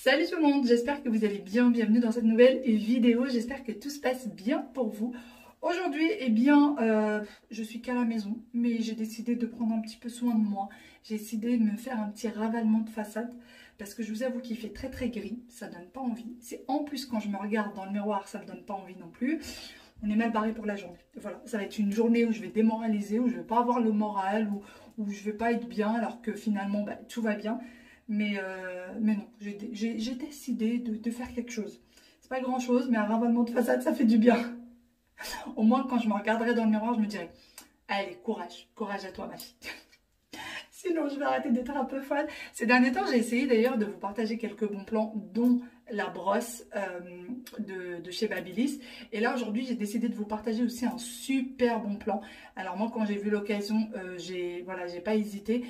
Salut tout le monde, j'espère que vous allez bien, bienvenue dans cette nouvelle vidéo, j'espère que tout se passe bien pour vous. Aujourd'hui, je suis qu'à la maison, mais j'ai décidé de prendre un petit peu soin de moi. J'ai décidé de me faire un petit ravalement de façade, parce que je vous avoue qu'il fait très très gris, ça donne pas envie. C'est en plus quand je me regarde dans le miroir, ça me donne pas envie non plus. On est mal barré pour la journée. Voilà, ça va être une journée où je vais démoraliser, où je vais pas avoir le moral, où je vais pas être bien, alors que finalement tout va bien. Mais non, j'ai décidé de faire quelque chose. C'est pas grand chose, mais un ravalement de façade, ça fait du bien. Au moins, quand je me regarderai dans le miroir, je me dirai allez, courage, courage à toi, ma fille. Sinon, je vais arrêter d'être un peu folle. Ces derniers temps, j'ai essayé d'ailleurs de vous partager quelques bons plans, dont la brosse de chez Babyliss. Et là, aujourd'hui, j'ai décidé de vous partager aussi un super bon plan. Alors moi, quand j'ai vu l'occasion, j'ai pas hésité.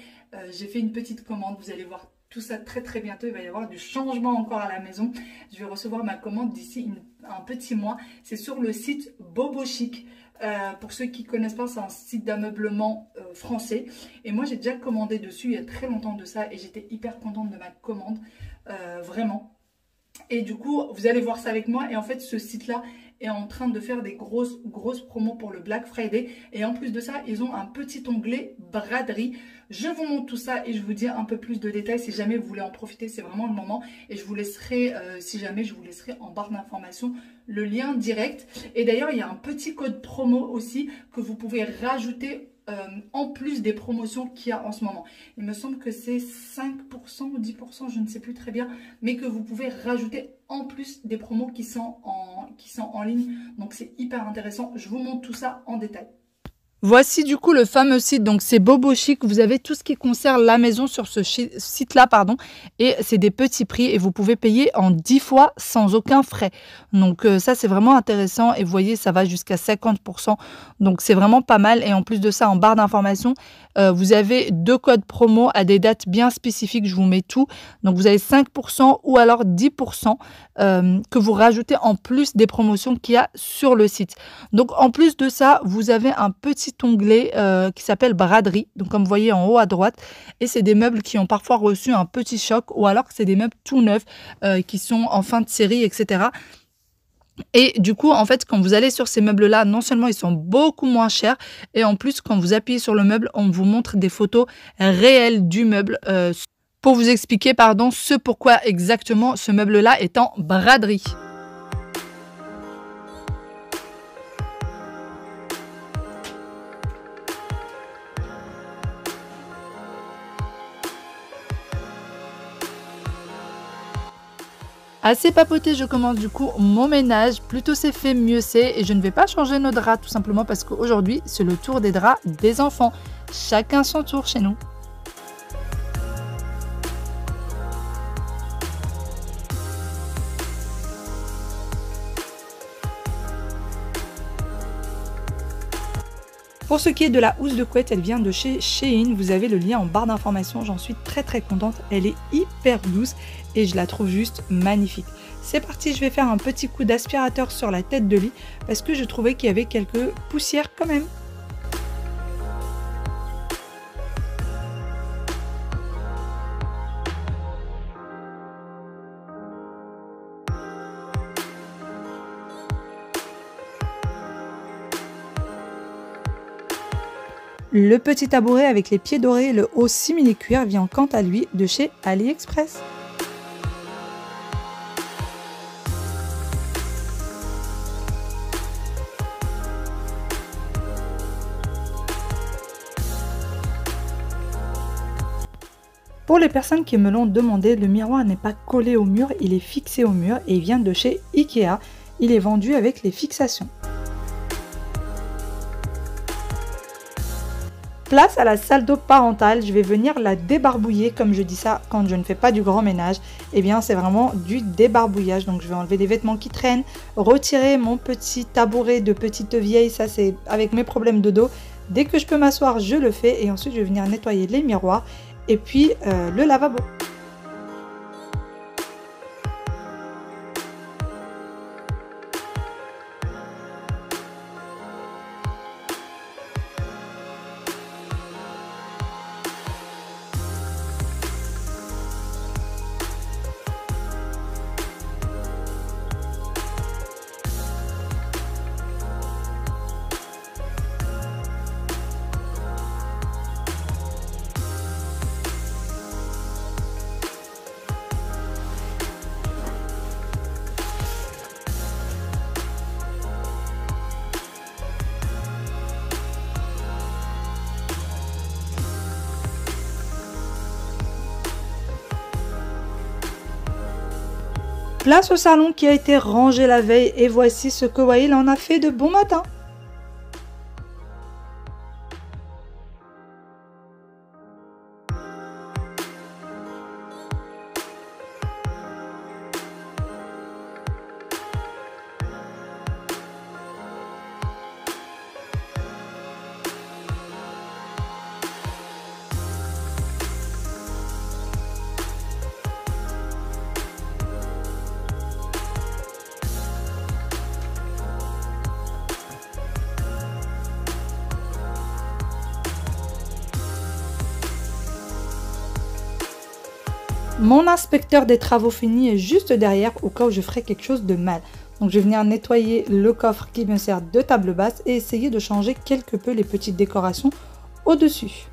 J'ai fait une petite commande, vous allez voir tout ça très très bientôt. Il va y avoir du changement encore à la maison. Je vais recevoir ma commande d'ici un petit mois. C'est sur le site Bobo Chic. Pour ceux qui ne connaissent pas, c'est un site d'ameublement français. Et moi, j'ai déjà commandé dessus il y a très longtemps de ça. Et j'étais hyper contente de ma commande. Vraiment. Et du coup, vous allez voir ça avec moi. Et en fait, ce site-là est en train de faire des grosses promos pour le Black Friday. Et en plus de ça, ils ont un petit onglet braderie. Je vous montre tout ça et je vous dis un peu plus de détails. Si jamais vous voulez en profiter, c'est vraiment le moment. Et je vous laisserai, si jamais, je vous laisserai en barre d'informations le lien direct. Et d'ailleurs, il y a un petit code promo aussi que vous pouvez rajouter en plus des promotions qu'il y a en ce moment. Il me semble que c'est 5% ou 10%, je ne sais plus très bien, mais que vous pouvez rajouter en plus des promos qui sont en ligne. Donc c'est hyper intéressant. Je vous montre tout ça en détail. Voici du coup le fameux site, donc c'est Bobo Chic, vous avez tout ce qui concerne la maison sur ce site-là, pardon, et c'est des petits prix et vous pouvez payer en 10 fois sans aucun frais. Donc ça c'est vraiment intéressant et vous voyez ça va jusqu'à 50%, donc c'est vraiment pas mal. Et en plus de ça, en barre d'informations, vous avez 2 codes promo à des dates bien spécifiques, je vous mets tout. Donc vous avez 5% ou alors 10% que vous rajoutez en plus des promotions qu'il y a sur le site. Donc en plus de ça, vous avez un petit onglet qui s'appelle braderie, donc comme vous voyez en haut à droite, et c'est des meubles qui ont parfois reçu un petit choc ou alors que c'est des meubles tout neufs qui sont en fin de série, etc. Et du coup, en fait, quand vous allez sur ces meubles-là, non seulement ils sont beaucoup moins chers, et en plus, quand vous appuyez sur le meuble, on vous montre des photos réelles du meuble pour vous expliquer, pardon, ce pourquoi exactement ce meuble-là est en braderie. Assez papoté, je commence du coup mon ménage. Plutôt c'est fait, mieux c'est. Et je ne vais pas changer nos draps tout simplement parce qu'aujourd'hui, c'est le tour des draps des enfants. Chacun son tour chez nous. Pour ce qui est de la housse de couette, elle vient de chez Shein. Vous avez le lien en barre d'informations. J'en suis très contente. Elle est hyper douce et je la trouve juste magnifique. C'est parti, je vais faire un petit coup d'aspirateur sur la tête de lit parce que je trouvais qu'il y avait quelques poussières quand même. Le petit tabouret avec les pieds dorés et le haut simili-cuir vient quant à lui de chez AliExpress. Pour les personnes qui me l'ont demandé, le miroir n'est pas collé au mur, il est fixé au mur et il vient de chez Ikea. Il est vendu avec les fixations. Place à la salle d'eau parentale, je vais venir la débarbouiller, comme je dis ça quand je ne fais pas du grand ménage, et bien c'est vraiment du débarbouillage. Donc je vais enlever des vêtements qui traînent, retirer mon petit tabouret de petite vieille, ça c'est avec mes problèmes de dos. Dès que je peux m'asseoir, je le fais et ensuite je vais venir nettoyer les miroirs et puis le lavabo. Place au salon qui a été rangé la veille et voici ce que Wael en a fait de bon matin. Mon inspecteur des travaux finis est juste derrière au cas où je ferais quelque chose de mal. Donc je vais venir nettoyer le coffre qui me sert de table basse et essayer de changer quelque peu les petites décorations au-dessus.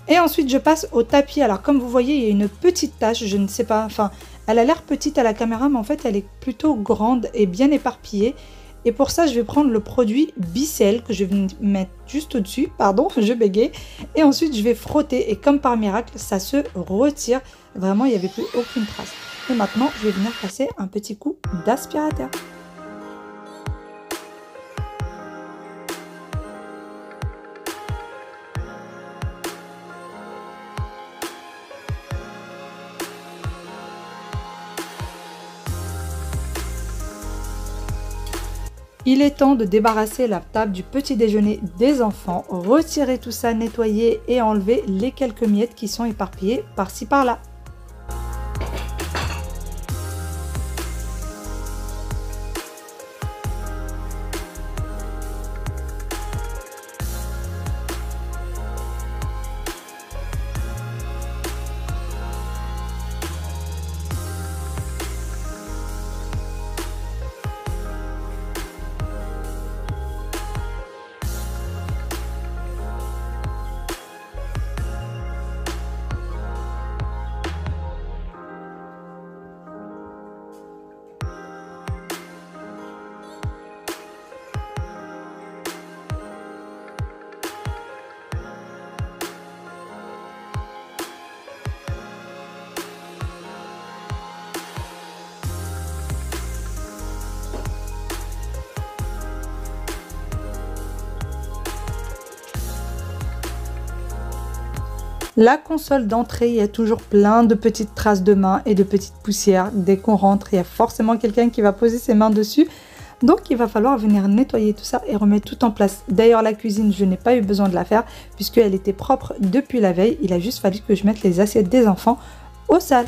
Et ensuite je passe au tapis. Alors comme vous voyez, il y a une petite tache, je ne sais pas, enfin elle a l'air petite à la caméra mais en fait elle est plutôt grande et bien éparpillée. Et pour ça, je vais prendre le produit Bicel que je vais mettre juste au-dessus. Pardon, je bégaye. Et ensuite, je vais frotter. Et comme par miracle, ça se retire. Vraiment, il n'y avait plus aucune trace. Et maintenant, je vais venir passer un petit coup d'aspirateur. Il est temps de débarrasser la table du petit déjeuner des enfants, retirer tout ça, nettoyer et enlever les quelques miettes qui sont éparpillées par-ci par-là. La console d'entrée, il y a toujours plein de petites traces de mains et de petites poussières. Dès qu'on rentre, il y a forcément quelqu'un qui va poser ses mains dessus. Donc il va falloir venir nettoyer tout ça et remettre tout en place. D'ailleurs la cuisine, je n'ai pas eu besoin de la faire puisqu'elle était propre depuis la veille. Il a juste fallu que je mette les assiettes des enfants au sale.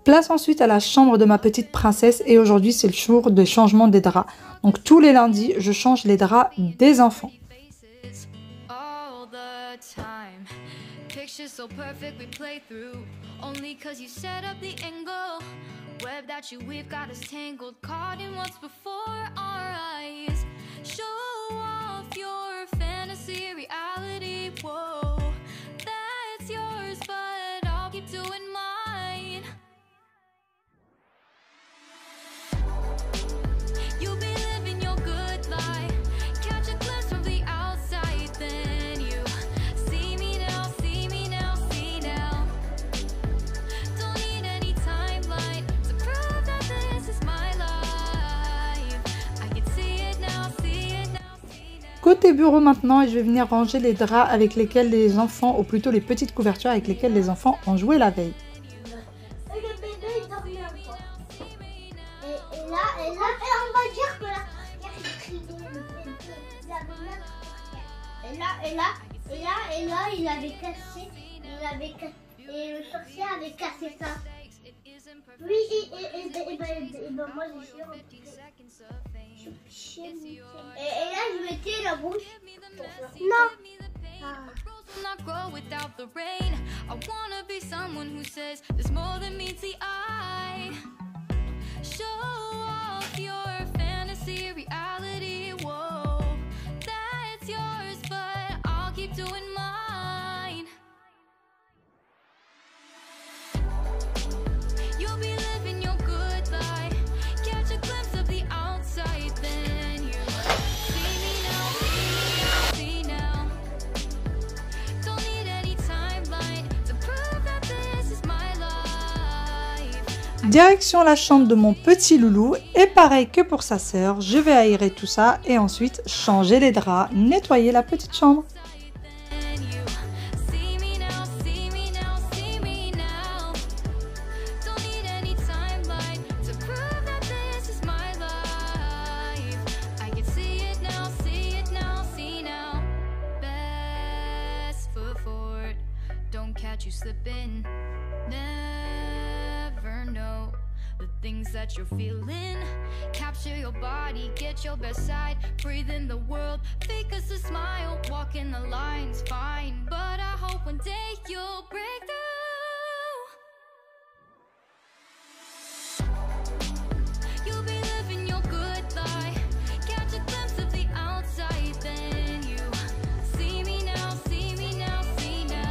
Place ensuite à la chambre de ma petite princesse et aujourd'hui c'est le jour de changement des draps. Donc tous les lundis, je change les draps des enfants. Côté bureau maintenant, et je vais venir ranger les draps avec lesquels les enfants, ou plutôt les petites couvertures avec lesquelles les enfants ont joué la veille. Et le bébé il dormait encore. Et là, on va dire que la sorcière il criait le bébé. Il avait même... Et là, il avait cassé. Et le sorcier avait cassé ça. Oui, et ben moi j'ai sûr. Et là, je mettais la bouche. Non. Direction la chambre de mon petit loulou et pareil que pour sa sœur, je vais aérer tout ça et ensuite changer les draps, nettoyer la petite chambre. You slipping, never know the things that you're feeling. Capture your body, get your best side, breathe in the world, fake us a smile, walk in the lines, fine. But I hope one day you'll break through. You'll be living your good life, catch a glimpse of the outside, then you see me now, see me now, see now.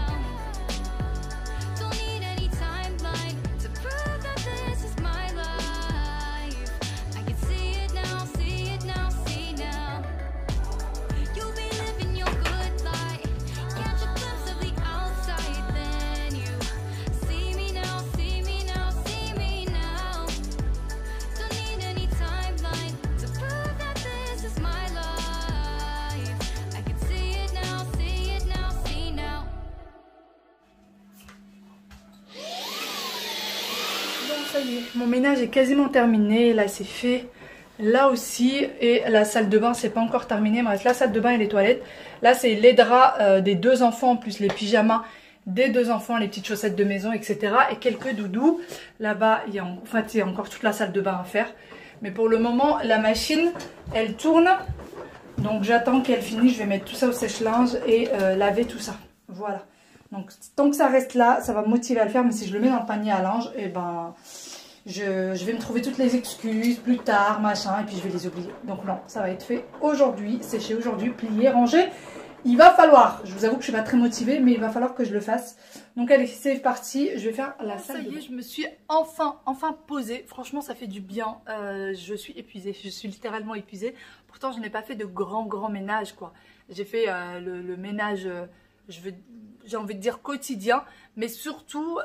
Ça y est, mon ménage est quasiment terminé, là c'est fait, là aussi, et la salle de bain c'est pas encore terminé, bref la salle de bain et les toilettes, là c'est les draps des deux enfants, plus les pyjamas des deux enfants, les petites chaussettes de maison, etc. et quelques doudous, là-bas il y a encore toute la salle de bain à faire, mais pour le moment la machine elle tourne, donc j'attends qu'elle finisse, je vais mettre tout ça au sèche-linge et laver tout ça, voilà. Donc tant que ça reste là, ça va me motiver à le faire, mais si je le mets dans le panier à linge, et ben je vais me trouver toutes les excuses plus tard, machin, et puis je vais les oublier. Donc non, ça va être fait aujourd'hui, séché aujourd'hui, plié, rangé. Il va falloir, je vous avoue que je suis pas très motivée, mais il va falloir que je le fasse. Donc allez, c'est parti, je vais faire la salle. Ça y est, je me suis enfin posée. Franchement, ça fait du bien. Je suis épuisée, je suis littéralement épuisée. Pourtant, je n'ai pas fait de grand ménage, quoi. J'ai fait le ménage... j'ai envie de dire quotidien, mais surtout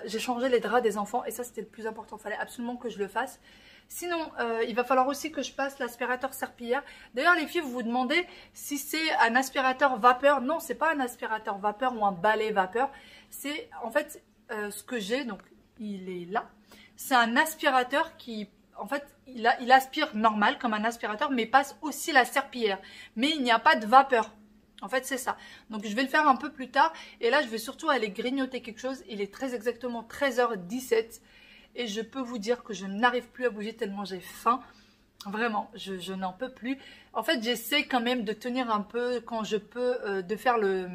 j'ai changé les draps des enfants et ça c'était le plus important, il fallait absolument que je le fasse. Sinon il va falloir aussi que je passe l'aspirateur serpillière. D'ailleurs les filles, vous vous demandez si c'est un aspirateur vapeur. Non, c'est pas un aspirateur vapeur ou un balai vapeur, c'est en fait ce que j'ai, donc il est là, c'est un aspirateur qui en fait il aspire normal comme un aspirateur, mais passe aussi la serpillière, mais il n'y a pas de vapeur. En fait, c'est ça. Donc, je vais le faire un peu plus tard. Et là, je vais surtout aller grignoter quelque chose. Il est très exactement 13h17. Et je peux vous dire que je n'arrive plus à bouger tellement j'ai faim. Vraiment, je n'en peux plus. En fait, j'essaie quand même de tenir un peu quand je peux, de faire le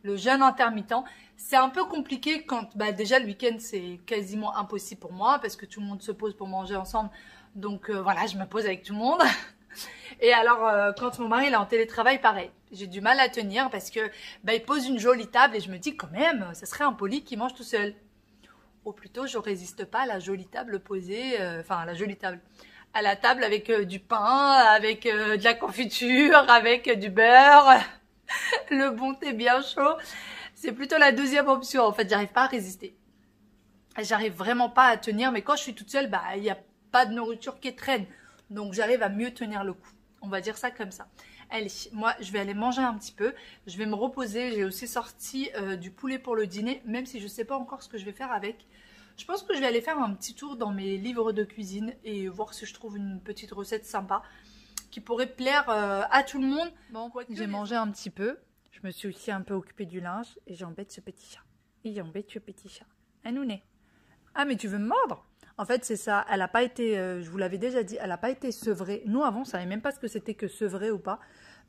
jeûne intermittent. C'est un peu compliqué quand, déjà, le week-end, c'est quasiment impossible pour moi. Parce que tout le monde se pose pour manger ensemble. Donc, voilà, je me pose avec tout le monde. Et alors quand mon mari est en télétravail, pareil, j'ai du mal à tenir parce que il pose une jolie table et je me dis quand même, ça serait impoli qu'il mange tout seul. Ou plutôt je résiste pas à la jolie table posée, à la jolie table, à la table avec du pain, avec de la confiture, avec du beurre, le bon thé bien chaud. C'est plutôt la deuxième option, en fait, j'arrive pas à résister. J'arrive vraiment pas à tenir, mais quand je suis toute seule, il n'y a pas de nourriture qui traîne. Donc, j'arrive à mieux tenir le coup. On va dire ça comme ça. Allez, moi, je vais aller manger un petit peu. Je vais me reposer. J'ai aussi sorti du poulet pour le dîner, même si je ne sais pas encore ce que je vais faire avec. Je pense que je vais aller faire un petit tour dans mes livres de cuisine et voir si je trouve une petite recette sympa qui pourrait plaire à tout le monde. Bon, j'ai mangé un petit peu. Je me suis aussi un peu occupée du linge et j'embête ce petit chat. Il embête ce petit chat. Anouné. Ah, mais tu veux me mordre? En fait, c'est ça. Elle n'a pas été, je vous l'avais déjà dit, elle n'a pas été sevrée. Nous, avant, on ne savait même pas ce que c'était que sevrer ou pas.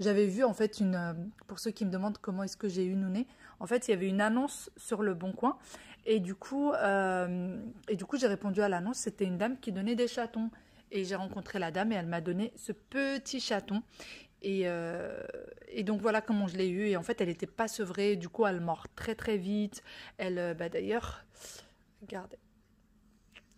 J'avais vu, en fait, pour ceux qui me demandent comment est-ce que j'ai eu Nouné, en fait, il y avait une annonce sur Le Bon Coin. Et du coup, j'ai répondu à l'annonce. C'était une dame qui donnait des chatons. Et j'ai rencontré la dame et elle m'a donné ce petit chaton. Et donc, voilà comment je l'ai eu. Et en fait, elle n'était pas sevrée. Du coup, elle mord très, très vite. Elle, d'ailleurs, regardez.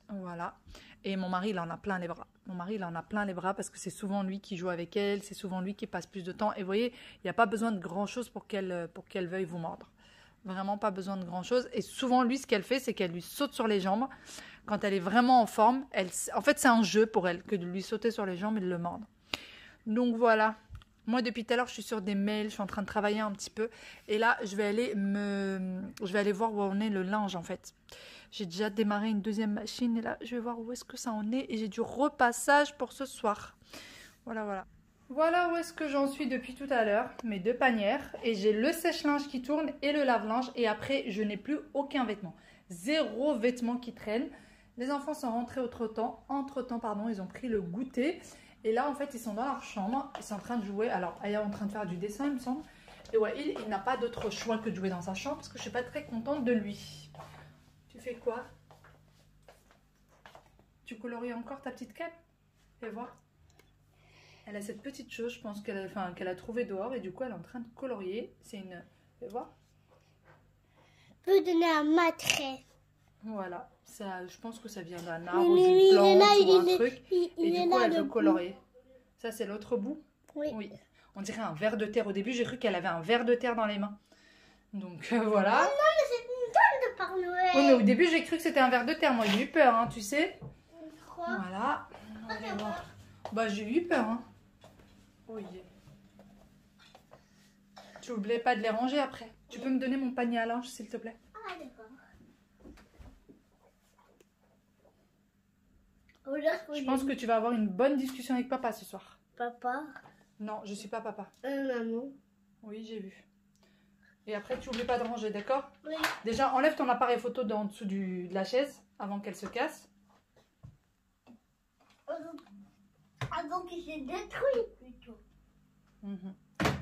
Voilà. Et mon mari, il en a plein les bras. Mon mari, il en a plein les bras parce que c'est souvent lui qui joue avec elle. C'est souvent lui qui passe plus de temps. Et vous voyez, il n'y a pas besoin de grand-chose pour qu'elle veuille vous mordre. Vraiment pas besoin de grand-chose. Et souvent, lui, ce qu'elle fait, c'est qu'elle lui saute sur les jambes. Quand elle est vraiment en forme, en fait c'est un jeu pour elle que de lui sauter sur les jambes et de le mordre. Donc voilà. Moi depuis tout à l'heure je suis sur des mails, je suis en train de travailler un petit peu. Et là je vais aller voir où en est le linge en fait. J'ai déjà démarré une deuxième machine et là je vais voir où est-ce que ça en est. Et j'ai du repassage pour ce soir. Voilà, voilà. Voilà où est-ce que j'en suis depuis tout à l'heure, mes 2 panières. Et j'ai le sèche-linge qui tourne et le lave-linge. Et après, je n'ai plus aucun vêtement. 0 vêtement qui traîne. Les enfants sont rentrés entre-temps, pardon, ils ont pris le goûter. Et là, en fait, ils sont dans leur chambre. Ils sont en train de jouer. Alors, elle est en train de faire du dessin, il me semble. Et ouais, il n'a pas d'autre choix que de jouer dans sa chambre parce que je ne suis pas très contente de lui. Tu fais quoi? Tu colories encore ta petite canne? Fais voir. Elle a cette petite chose, je pense qu'elle a trouvé dehors et du coup elle est en train de colorier. C'est une... Fais voir. Je peux donner un matrait. Voilà, ça, je pense que ça vient d'un arbre ou d'une plante ou un truc. Et du coup elle veut colorier. Ça c'est l'autre bout? Oui. On dirait un ver de terre. Au début j'ai cru qu'elle avait un ver de terre dans les mains. Donc voilà. Non mais c'est une tonne de Père Noël. Oui mais au début j'ai cru que c'était un ver de terre. Moi j'ai eu peur, hein, tu sais. Quoi? Voilà. On va voir. Bah j'ai eu peur, hein. Oui. Tu n'oublies pas de les ranger après. Tu peux me donner mon panier à linge, s'il te plaît? Ah, d'accord. Je pense que tu vas avoir une bonne discussion avec papa ce soir. Papa? Non, je suis pas papa. Maman? Oui, j'ai vu. Et après, tu n'oublies pas de ranger, d'accord? Oui. Déjà, enlève ton appareil photo en dessous de la chaise avant qu'elle se casse. Avant qu'il se détruise plutôt.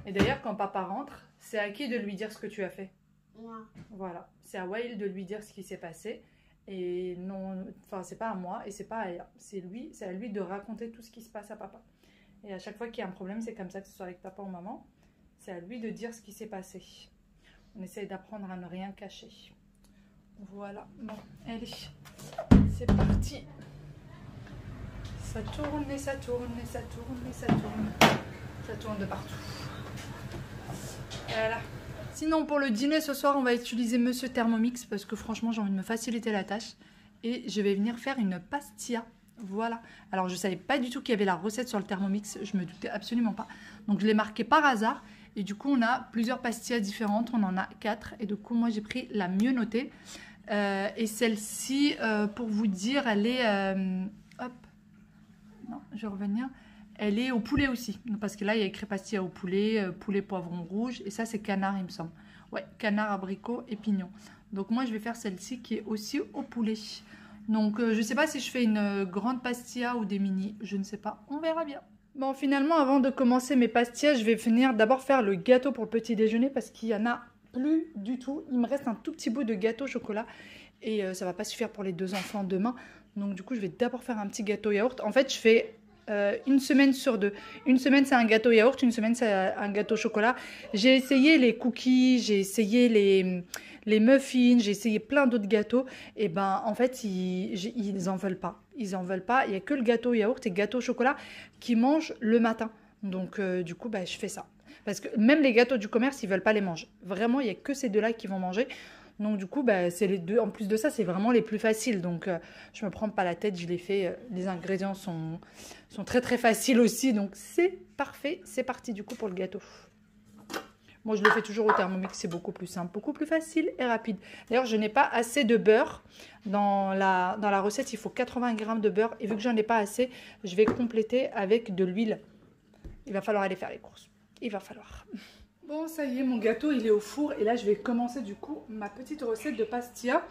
Et d'ailleurs, quand papa rentre, c'est à qui de lui dire ce que tu as fait? Moi. Voilà, c'est à Wael de lui dire ce qui s'est passé. Et non, enfin, c'est pas à moi et c'est pas à elle. C'est à lui de raconter tout ce qui se passe à papa. Et à chaque fois qu'il y a un problème, c'est comme ça, que ce soit avec papa ou maman. C'est à lui de dire ce qui s'est passé. On essaye d'apprendre à ne rien cacher. Voilà, bon, allez, c'est parti. Ça tourne et ça tourne et ça tourne et ça tourne. Ça tourne de partout. Voilà. Sinon, pour le dîner ce soir, on va utiliser Monsieur Thermomix parce que franchement, j'ai envie de me faciliter la tâche. Et je vais venir faire une pastilla. Voilà. Alors, je ne savais pas du tout qu'il y avait la recette sur le Thermomix. Je me doutais absolument pas. Donc, je l'ai marqué par hasard. Et du coup, on a plusieurs pastillas différentes. On en a 4. Et du coup, moi, j'ai pris la mieux notée. Et celle-ci, pour vous dire, elle est... hop. Non, je vais revenir. Elle est au poulet aussi. Parce que là, il y a écrit pastilla au poulet, poulet poivron rouge. Et ça, c'est canard, il me semble. Ouais, canard, abricot et pignon. Donc, moi, je vais faire celle-ci qui est aussi au poulet. Donc, je ne sais pas si je fais une grande pastilla ou des mini. Je ne sais pas. On verra bien. Bon, finalement, avant de commencer mes pastillas, je vais venir d'abord faire le gâteau pour le petit déjeuner. Parce qu'il n'y en a plus du tout. Il me reste un tout petit bout de gâteau au chocolat. Et ça ne va pas suffire pour les 2 enfants demain. Donc, du coup, je vais d'abord faire un petit gâteau yaourt. En fait, je fais... une semaine sur 2. Une semaine c'est un gâteau yaourt, une semaine c'est un gâteau chocolat. J'ai essayé les cookies, j'ai essayé les muffins, j'ai essayé plein d'autres gâteaux. Et ben en fait ils en veulent pas. Ils en veulent pas. Il n'y a que le gâteau yaourt et gâteau chocolat qui mangent le matin. Donc du coup bah, je fais ça. Parce que même les gâteaux du commerce ils veulent pas les manger. Vraiment il n'y a que ces 2-là qui vont manger. Donc du coup, bah, c'est les 2. En plus de ça, c'est vraiment les plus faciles. Donc je me prends pas la tête, je les fais. Les ingrédients sont très très faciles aussi. Donc c'est parfait. C'est parti du coup pour le gâteau. Moi, je le fais toujours au Thermomix. C'est beaucoup plus simple, beaucoup plus facile et rapide. D'ailleurs, je n'ai pas assez de beurre. Dans la recette, il faut 80 g de beurre. Et vu que j'en ai pas assez, je vais compléter avec de l'huile. Il va falloir aller faire les courses. Il va falloir... Bon, ça y est, mon gâteau, il est au four. Et là, je vais commencer, du coup, ma petite recette de pastilla.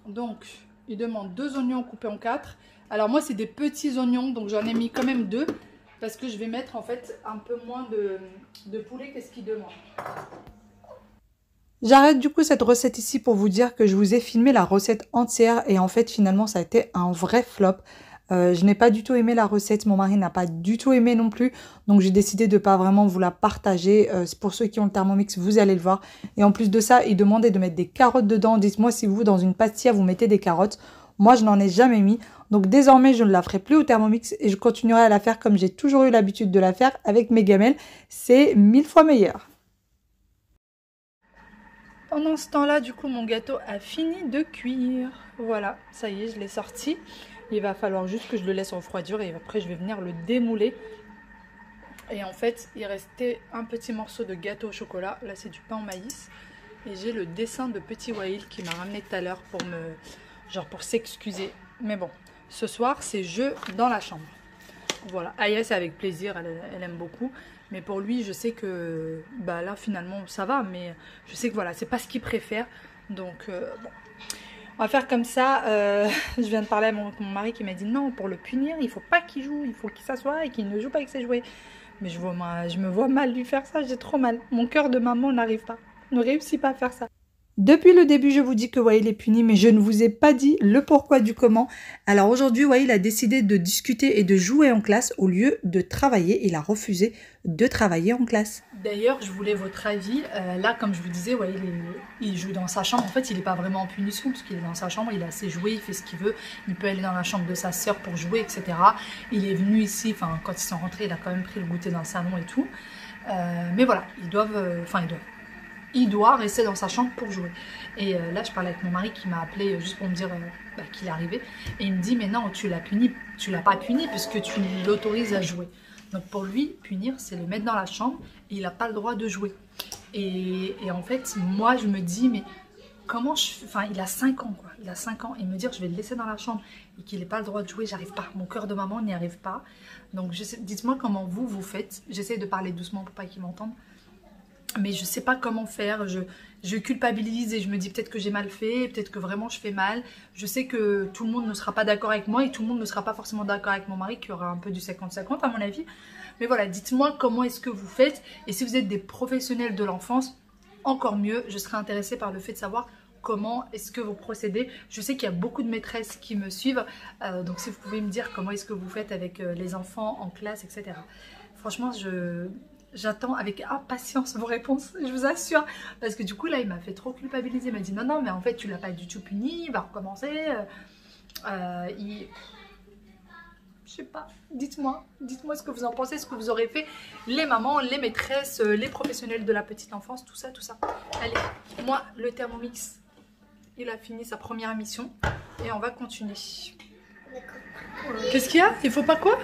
Donc, il demande 2 oignons coupés en 4. Alors, moi, c'est des petits oignons. Donc, j'en ai mis quand même 2. Parce que je vais mettre, en fait, un peu moins de poulet qu'est-ce qu'il demande. J'arrête, du coup, cette recette ici pour vous dire que je vous ai filmé la recette entière. Et en fait, finalement, ça a été un vrai flop. Je n'ai pas du tout aimé la recette, mon mari n'a pas du tout aimé non plus, donc j'ai décidé de ne pas vraiment vous la partager. Pour ceux qui ont le Thermomix, vous allez le voir. Et en plus de ça, il demandait de mettre des carottes dedans. Dites-moi si vous, dans une pastilla, vous mettez des carottes. Moi, je n'en ai jamais mis. Donc désormais, je ne la ferai plus au Thermomix et je continuerai à la faire comme j'ai toujours eu l'habitude de la faire avec mes gamelles. C'est 1000 fois meilleur. Pendant ce temps-là, du coup, mon gâteau a fini de cuire. Voilà, ça y est, je l'ai sorti. Il va falloir juste que je le laisse refroidir et après, je vais venir le démouler. Et en fait, il restait un petit morceau de gâteau au chocolat. Là, c'est du pain au maïs. Et j'ai le dessin de petit Wael qui m'a ramené tout à l'heure pour pour s'excuser. Mais bon, ce soir, c'est jeu dans la chambre. Voilà, Aya, c'est avec plaisir, elle aime beaucoup. Mais pour lui, je sais que bah là, finalement, ça va. Mais je sais que voilà, c'est pas ce qu'il préfère. Donc, bon. On va faire comme ça. Je viens de parler à mon mari qui m'a dit non, pour le punir, il faut pas qu'il joue. Il faut qu'il s'assoie et qu'il ne joue pas avec ses jouets. Mais je me vois mal lui faire ça. J'ai trop mal. Mon cœur de maman n'arrive pas. Ne réussit pas à faire ça. Depuis le début, je vous dis que Wael est puni, mais je ne vous ai pas dit le pourquoi du comment. Alors aujourd'hui, Wael a décidé de discuter et de jouer en classe au lieu de travailler. Il a refusé de travailler en classe. D'ailleurs, je voulais votre avis. Là, comme je vous disais, Wael il joue dans sa chambre. En fait, il n'est pas vraiment en punition parce qu'il est dans sa chambre. Il a ses jouets, il fait ce qu'il veut. Il peut aller dans la chambre de sa sœur pour jouer, etc. Il est venu ici, enfin, quand ils sont rentrés, il a quand même pris le goûter dans le salon et tout. Mais voilà, il doit rester dans sa chambre pour jouer. Et là, je parlais avec mon mari qui m'a appelé juste pour me dire qu'il arrivait. Et il me dit, mais non, tu l'as puni, tu l'as pas puni puisque tu l'autorises à jouer. Donc pour lui, punir, c'est le mettre dans la chambre et il n'a pas le droit de jouer. Et en fait, moi, je me dis, mais comment enfin, il a 5 ans, quoi. Il a 5 ans. Et me dire, je vais le laisser dans la chambre et qu'il n'ait pas le droit de jouer, j'arrive pas. Mon cœur de maman n'y arrive pas. Donc dites-moi comment vous faites. J'essaie de parler doucement pour pas qu'il m'entende. Mais je sais pas comment faire, je culpabilise et je me dis peut-être que j'ai mal fait, peut-être que vraiment je fais mal. Je sais que tout le monde ne sera pas d'accord avec moi et tout le monde ne sera pas forcément d'accord avec mon mari qui aura un peu du 50-50 à mon avis. Mais voilà, dites-moi comment est-ce que vous faites et si vous êtes des professionnels de l'enfance, encore mieux, je serais intéressée par le fait de savoir comment est-ce que vous procédez. Je sais qu'il y a beaucoup de maîtresses qui me suivent, donc si vous pouvez me dire comment est-ce que vous faites avec les enfants en classe, etc. Franchement, j'attends avec impatience vos réponses, je vous assure. Parce que du coup, là, il m'a fait trop culpabiliser. Il m'a dit, non, non, mais en fait, tu l'as pas du tout puni, il va recommencer. Je sais pas, dites-moi ce que vous en pensez, ce que vous aurez fait. Les mamans, les maîtresses, les professionnels de la petite enfance, tout ça, tout ça. Allez, moi, le Thermomix, il a fini sa première émission. Et on va continuer. Qu'est-ce qu'il y a? Il faut pas quoi?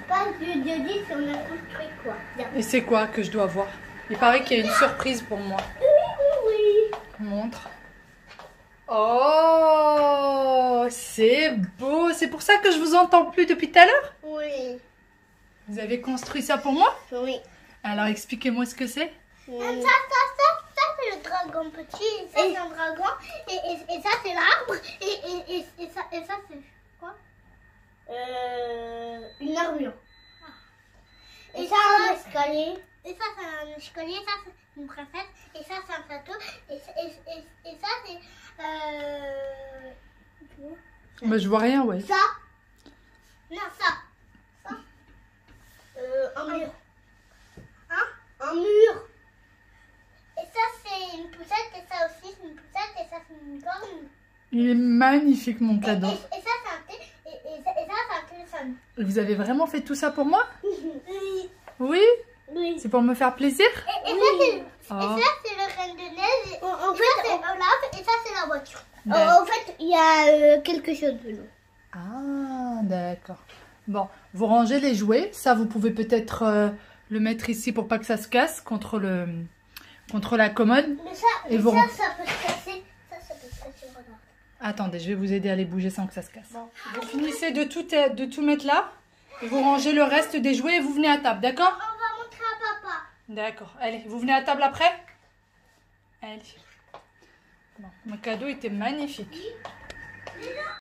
Pas de 10, on a construit quoi? Bien. Et c'est quoi que je dois voir? Il paraît qu'il y a une surprise pour moi. Oui. Montre. Oh, c'est beau. C'est pour ça que je vous entends plus depuis tout à l'heure? Oui. Vous avez construit ça pour moi? Oui. Alors expliquez-moi ce que c'est. Ça c'est le dragon petit, et ça c'est un dragon, et ça c'est l'arbre, et ça c'est quoi? Une armure. Et ça un escalier. Et ça c'est un escalier, ça c'est une princesse, et ça c'est un plateau, et ça c'est Bah, je vois rien, ouais. ça. Non, ça. Un mur. Hein? Un mur. Et ça c'est une poussette, et ça aussi c'est une poussette, et ça c'est une corne. Il est magnifique mon cadeau. Et ça c'est un thé, et ça c'est un téléphone. Vous avez vraiment fait tout ça pour moi? Oui. Oui? Oui. C'est pour me faire plaisir? Et Oh. ça c'est le Reine de Neige, et ça c'est Olaf, et ça c'est la voiture. D'accord. En fait il y a quelque chose de nous. Ah, d'accord. Bon, vous rangez les jouets. Ça, vous pouvez peut-être le mettre ici pour pas que ça se casse contre la commode. Mais ça, Et ça, vous... ça peut se casser. Ça peut se casser, regarde. Attendez, je vais vous aider à les bouger sans que ça se casse. Bon. Vous finissez de tout mettre là. Et vous rangez le reste des jouets et vous venez à table, d'accord? On va montrer à papa. D'accord. Allez, vous venez à table après? Allez. Bon, mon cadeau était magnifique.